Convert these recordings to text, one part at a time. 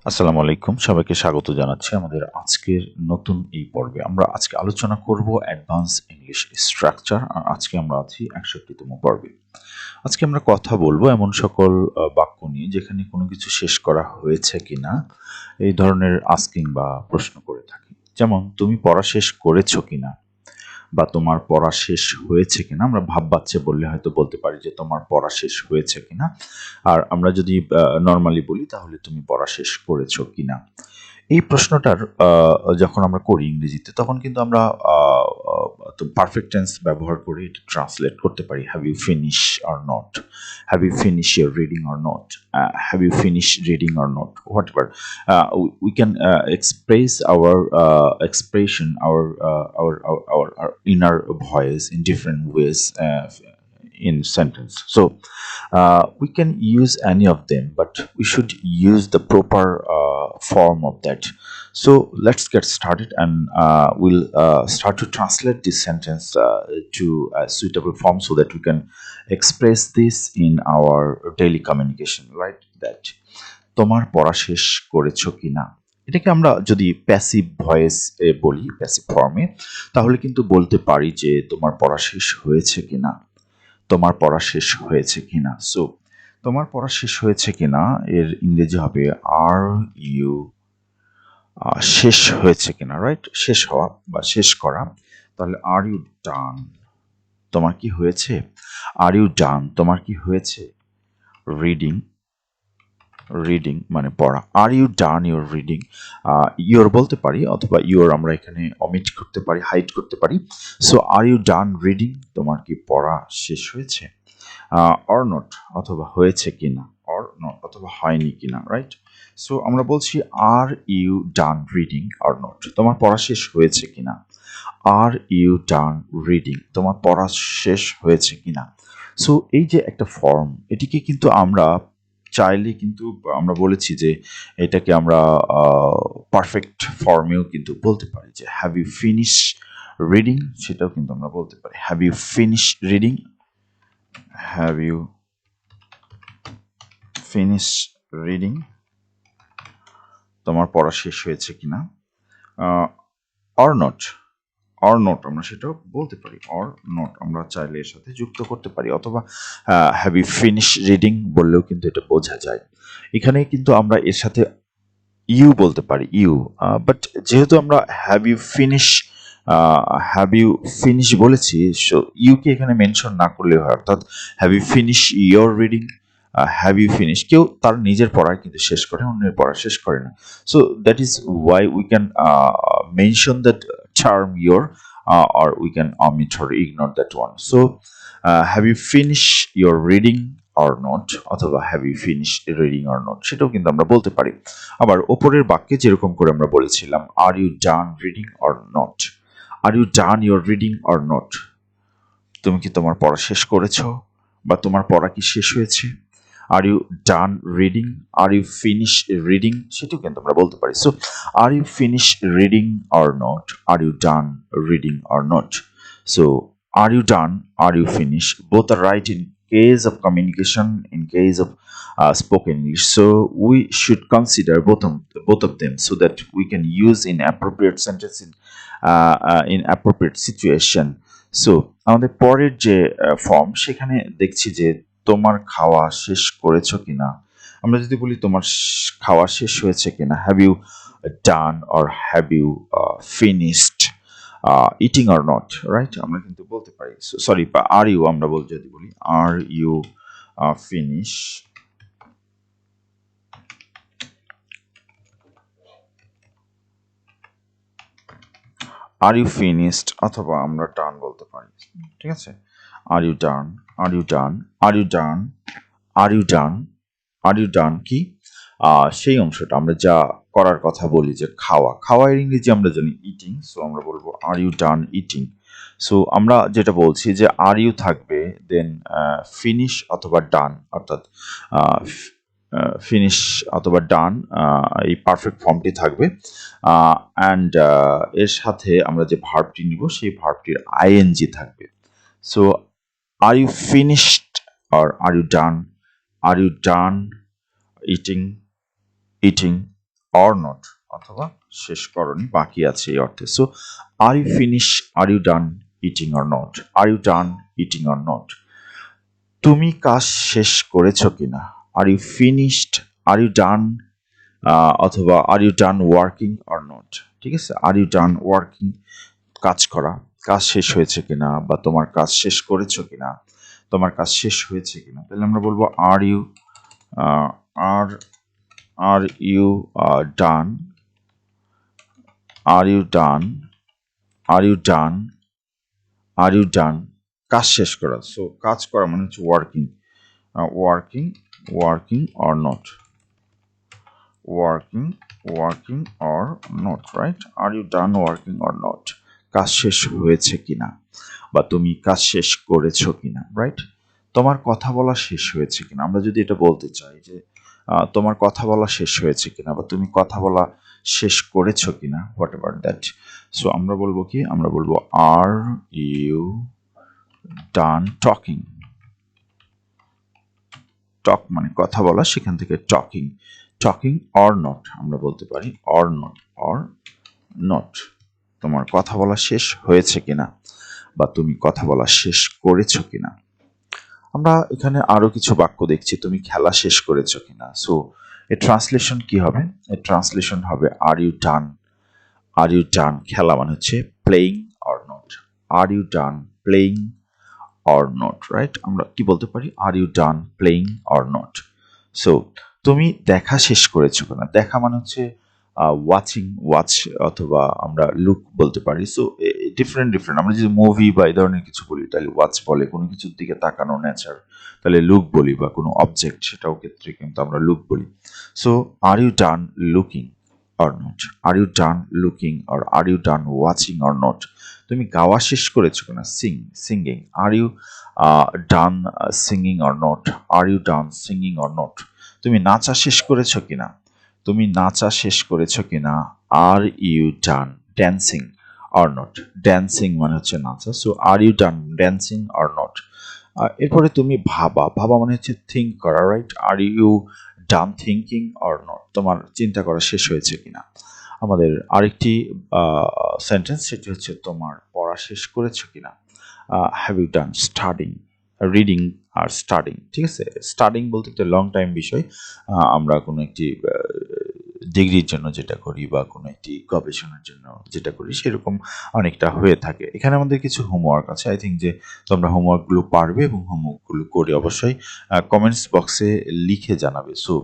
আসসালামু আলাইকুম, সবাইকে স্বাগত জানাচ্ছি আমাদের আজকের নতুন এই পর্বে। আমরা আজকে আলোচনা করব অ্যাডভান্স ইংলিশ স্ট্রাকচার। আর আজকে আমরা আছি 61তম পর্বে। আজকে আমরা কথা বলবো এমন সকল বাক্য নিয়ে যেখানে কোনো কিছু শেষ করা হয়েছে কিনা এই ধরনের আস্কিং বা প্রশ্ন করে থাকি। যেমন, তুমি পড়া শেষ করেছো কিনা বা তোমার পড়া শেষ হয়েছে কিনা। আমরা ভাববাচ্চে বললে হয়তো বলতে পারি যে তোমার পড়া শেষ হয়েছে কিনা। আর আমরা যদি নর্মালি বলি তাহলে তুমি পড়া শেষ করেছো কিনা। এই প্রশ্নটার যখন আমরা করি ইংরেজিতে তখন কিন্তু আমরা পারফেক্ট টেন্স ব্যবহার করে এটা ট্রান্সলেট করতে পারি। Have you finish or not, have you finish your reading or not, have you finish reading or not, whatever. We can express our expression, our inner voice in different ways in sentence. So we can use any of them, but we should use the proper form of that. So let's get started, and we'll start to translate this sentence to a suitable form so that we can express this in our daily communication, right? That তোমার পড়া শেষ করেছো কিনা, এটাকে আমরা যদি passive voice বলি, passive ফর্মে, তাহলে কিন্তু বলতে পারি যে তোমার পড়া শেষ হয়েছে কিনা, তোমার পড়া শেষ হয়েছে কিনা। সো তোমার পড়া শেষ হয়েছে কিনা এর ইংরেজি হবে আর ইউ, শেষ হয়েছে কিনা, রাইট? শেষ হওয়া বা শেষ করা। তাহলে আর ইউ ডান, তোমার কি হয়েছে? আর ইউ ডান, তোমার কি হয়েছে? রিডিং, রিডিং মানে পড়া। Are you done your reading, your বলতে পারি অথবা ইউর আমরা এখানে অমিট করতে পারি, হাইড করতে পারি। So are you done reading, তোমার কি পড়া শেষ হয়েছে? অর নট, অথবা হয়েছে কিনা, অর নট অথবা হয়নি কিনা, রাইট? সো আমরা বলছি are you done reading or not, তোমার পড়া শেষ হয়েছে কিনা। আর ইউ ডান রিডিং, তোমার পড়া শেষ হয়েছে কিনা। সো এই যে একটা ফর্ম, এটিকে কিন্তু আমরা চাইলে কিন্তু আমরা বলেছি যে এটাকে আমরা পারফেক্ট ফর্মেও কিন্তু বলতে পারি যে হ্যাভ ইউ ফিনিশ রিডিং, সেটাও কিন্তু আমরা বলতে পারি have you finish reading, have you finish reading, তোমার পড়া শেষ হয়েছে কিনা। অর নট, অর নট আমরা সেটাও বলতে পারি, অর নট আমরা চাইলে এর সাথে যুক্ত করতে পারি, অথবা হ্যাভ ইউ ফিনিশ রিডিং বললেও কিন্তু এটা বোঝা যায়। এখানে কিন্তু আমরা এর সাথে ইউ বলতে পারি, ইউ, বাট যেহেতু আমরা have you finish, have you finish বলেছি, সো ইউকে এখানে মেনশন না করলে হয়, অর্থাৎ have you finish your reading, have you finish, কেউ তার নিজের পড়া কিন্তু শেষ করে, অন্যের পড়া শেষ করে না। So that is why we can mention that term your, or we can omit or ignore that one. So have you finished your reading or not, অথবা have you finished reading or not, সেটাও কিন্তু আমরা বলতে পারি। আবার ওপরের বাক্যে যেরকম করে আমরা বলেছিলাম are you done reading or not, are you done your reading or not, তুমি কি তোমার পড়া শেষ করেছো বা তোমার পড়া কি শেষ হয়েছে। Are you done reading, are you finish reading, সেটাও কিন্তু আমরা বলতে পারি। So are you finish reading or not, are you done reading or not. So are you done, are you finish, both are right in case of communication, in case of spoken English. So we should consider both of them so that we can use in appropriate sentence in appropriate situation. So আমাদের পরের যে form, সেখানে দেখছি যে তোমার খাওয়া শেষ করেছো কিনা। আমরা যদি বলি তোমার খাওয়া শেষ হয়েছে কিনা, have you done or have you finished eating or not, right? আমরা কিন্তু বলতে পারি। সরি, আর ইউ আমরা যদি বলি are you finish, are you finished, অথবা আমরা ডান বলতে পারি, ঠিক আছে? Are you done, are you done, are you done, are you done, are you done কি সেই অংশটা আমরা যা করার কথা বলি, যে খাওয়া, খাওয়ার ইংরেজি আমরা জানি ইটিং। সো আমরা বলবো are you done eating. So আমরা যেটা বলছি যে আর ইউ থাকবে, দেন ফিনিশ অথবা ডান, অর্থাৎ ফিনিশ অথবা ডান, এই পারফেক্ট ফর্মটি থাকবে। অ্যান্ড এর সাথে আমরা যে ভার্বটি নিব সেই ভার্বটির আইএনজি থাকবে। So are you finished or are you done, are you done eating, eating, or not, অথবা শেষ করনি, বাকি আছে এই অর্থে। So are you finish, are you done eating or not, are you done eating or not. তুমি কাজ শেষ করেছো কিনা, are you finished, are you done, অথবা are you done working or not. ঠিক আছে, আর ইউ ডান ওয়ার্কিং, কাজ করা, কাজ শেষ হয়েছে কিনা, বা তোমার কাজ শেষ করেছো কিনা, তোমার কাজ শেষ হয়েছে কিনা। তাহলে আমরা বলবো are you are are you done, are you done, are you done, are you done, কাজ শেষ করা। সো কাজ করা মানে হচ্ছে working, working, working or not, working, working or not, right. Are you done working or not, কাজ শেষ হয়েছে কিনা, বা তুমি কাজ শেষ করেছো কিনা, রাইট। তোমার কথা বলা শেষ হয়েছে কিনা, আমরা যদি এটা বলতে চাই যে তোমার কথা বলা শেষ হয়েছে কিনা, বা তুমি কথা বলা শেষ করেছো কিনা, হোয়াট এভার দ্যাট। সো আমরা বলবো কি, আমরা বলবো আর ইউ ডান টকিং, টক মানে কথা বলা, সেখান থেকে টকিং, টকিং অর নট আমরা বলতে পারি, অর নট, অর নট, তোমার কথা বলা শেষ হয়েছে কিনা, বা তুমি কথা বলা শেষ করেছো কিনা। আমরা এখানে আরো কিছু বাক্য দেখছি, তুমি খেলা শেষ করেছো কিনা। সো এর ট্রান্সলেশন কি হবে, এর ট্রান্সলেশন হবে আর ইউ ডান, আর ইউ ডান, খেলা মানে হচ্ছে playing or not, are you done playing or not, right. আমরা কি বলতে পারি, are you done playing or not. So তুমি দেখা শেষ করেছো কিনা, দেখা মানে হচ্ছে ওয়াচিং, ওয়াচ, অথবা আমরা লুক বলতে পারি। সো ডিফারেন্ট ডিফারেন্ট, আমরা যদি মুভি বা এই ধরনের কিছু বলি তাহলে ওয়াচ বলে, কোনো কিছুর দিকে তাকানো নেচার তাহলে লুক বলি, বা কোনো অবজেক্ট সেটাও ক্ষেত্রে কিন্তু আমরা লুক বলি। So are you done looking or not, are you done looking or are you done watching or not. তুমি গাওয়া শেষ করেছো কিনা, sing, singing, are you done singing or not, are you done singing or not. তুমি নাচা শেষ করেছো কিনা, তুমি নাচা শেষ করেছো কিনা, are you done dancing or not, dancing মানে হচ্ছে নাচা। So are you done dancing or not. এরপরে তুমি ভাবা, ভাবা মানে হচ্ছে থিঙ্ক করা, right. Are you done thinking or not, তোমার চিন্তা করা শেষ হয়েছে কিনা। আমাদের আরেকটি সেন্টেন্স, সেটি হচ্ছে তোমার পড়া শেষ করেছো কিনা, have you done studying, reading আর স্টাডিং। ঠিক আছে, স্টাডিং বলতে একটা লং টাইম বিষয়, আমরা কোনো একটি ডিগ্রির জন্য যেটা করি, বা কোনো একটি গবেষণার জন্য যেটা করি, সেরকম অনেকটা হয়ে থাকে। এখানে আমাদের কিছু হোমওয়ার্ক আছে, আই থিঙ্ক যে তোমরা হোমওয়ার্কগুলো পারবে, এবং হোমওয়ার্কগুলো করে অবশ্যই কমেন্টস বক্সে লিখে জানাবে। সো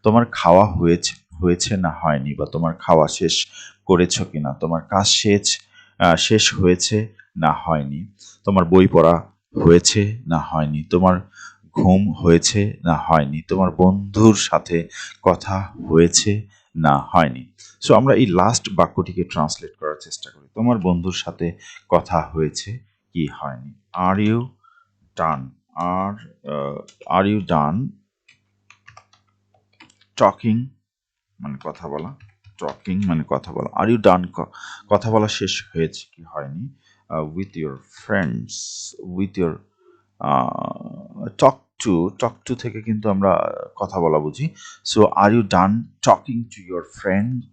তোমার খাওয়া হয়েছে, হয়েছে না হয়নি, বা তোমার খাওয়া শেষ করেছো কিনা, তোমার কাজ শেষ হয়েছে না হয়নি, তোমার বই পড়া হয়েছে না হয়নি, তোমার ঘুম হয়েছে না হয়নি, তোমার বন্ধুর সাথে কথা হয়েছে না হয়নি। সো আমরা এই লাস্ট বাক্যটিকে ট্রান্সলেট করার চেষ্টা করি, তোমার বন্ধুর সাথে কথা হয়েছে কি হয়নি। Are you done, are you done talking মানে কথা বলা, টকিং মানে কথা বলা, আর ইউ ডান কথা বলা শেষ হয়েছে কি হয়নি, with your friends, with your talk to, talk to থেকে কিন্তু আমরা কথা বলা বুঝি। So are you done talking to your friend,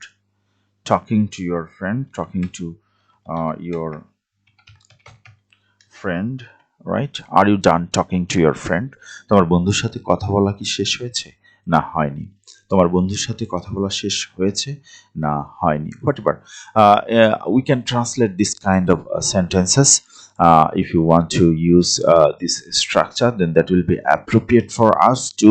talking to your friend, talking to your friend, right. Are you done talking to your friend, তোমার বন্ধুর সাথে কথা বলা কি শেষ হয়েছে না হয়নি, তোমার বন্ধুর সাথে কথা বলা শেষ হয়েছে না হয়নি, what ever. We can translate this kind of sentences. If you want to use this structure, then that will be appropriate for us to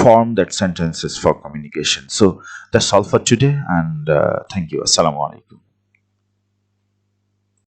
form that sentences for communication. So that's all for today, and thank you. Assalamu alaikum.